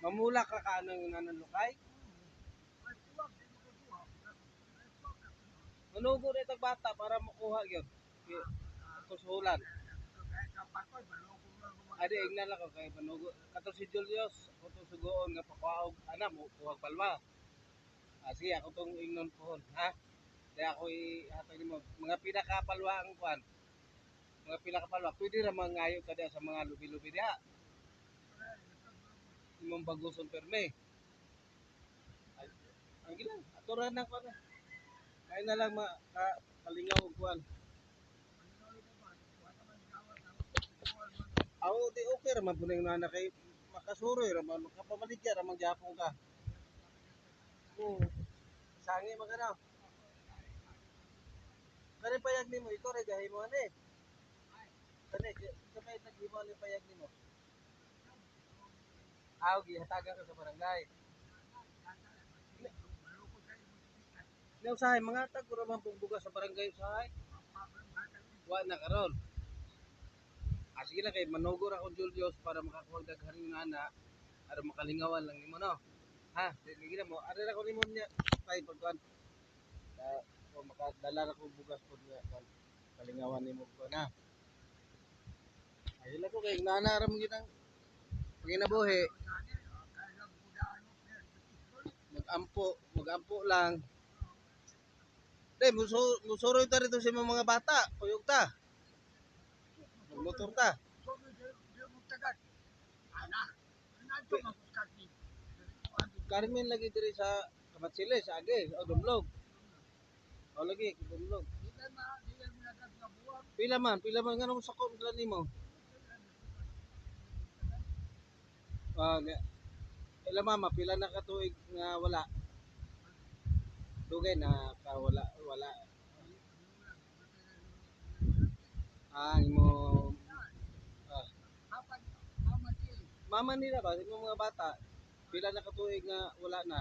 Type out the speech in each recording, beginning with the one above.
Mamula ka kanang nananukay. Manugo na itong bata para makuha yun. Kusulan. Adi, ignan lang ko kay manugo. Kato si Julius, ako itong sugoon nga pakuhaog, mo, kuhag palma. Sige, ako itong ignon pohon, ha? Kaya ako ihatag mo, mga pinakapalwa ang kuhan. Mga pinakapalwa, pwede naman ngayon ka sa mga lubi-lubi diha. Imong baguson perme. Ang gilang, aturan na ko na. Kaya na lang kalingaw og kuhan. Ako di okay raman puning na kay makasuroy raman makapabaligya raman gyapon ka. Oo. Sangi magana. Kani payag nimo ikaw ra gahi mo ani. Kani sabay naghimo ni payag nimo. Aw gihatagan ka sa barangay. Ni usahay mga tag ra man pugbuga sa barangay usahay. Wa na karon. Sige na kay manugor ako Julius para makakuha daghan nga ana para makalingawan lang nimo no. Ha, sige na mo. Ari ra ko nimo niya tay pagkuan. O makadala ra ko bugas pud nga kalingawan nimo ko na. Ayun lang ko kay nana ra mo gitang panginabuhi. Mag-ampo lang. Dai, musuroy ta rito sa mga bata. Kuyog ta. Motor ta. Carmen lagi diri sa Kamatsile, sa Age, o Dumlog. O lagi, Dumlog. Pila man nga nung sakop sila nimo. Pila mama, pila na katuig nga wala. Dugay na wala. Imo ah, mama nila ba, yung mga bata, pila na katuig nga wala na.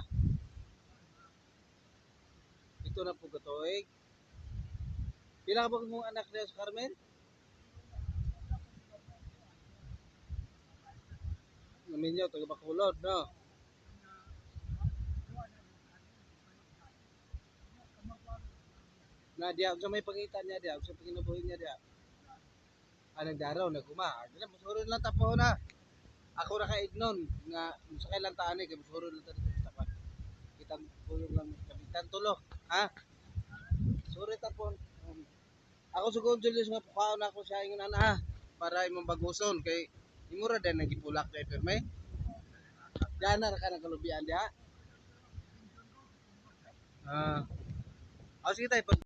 Ito na po katuig. Pila ka ba mong anak niya sa Carmen? Naminyo, taga Bacolod, no? Na diya, sa may pangitan niya diya, sa panginabuhin niya diya. Nagdaraw, naguma. Dila, masuro lang tapo na. Ako ra ka ignon nga sa kailan taan kay masuro lang ta dito sa tapat. Kitang tulong lang, kabitan tulo. Ha? Sorry tapon. Ako sugod Julius nga pukaon ako sa ingon ana ha para imong baguson kay imo ra din nagipulak kay perme. Dana ra ka nagalubian diha. Ah. Sige tay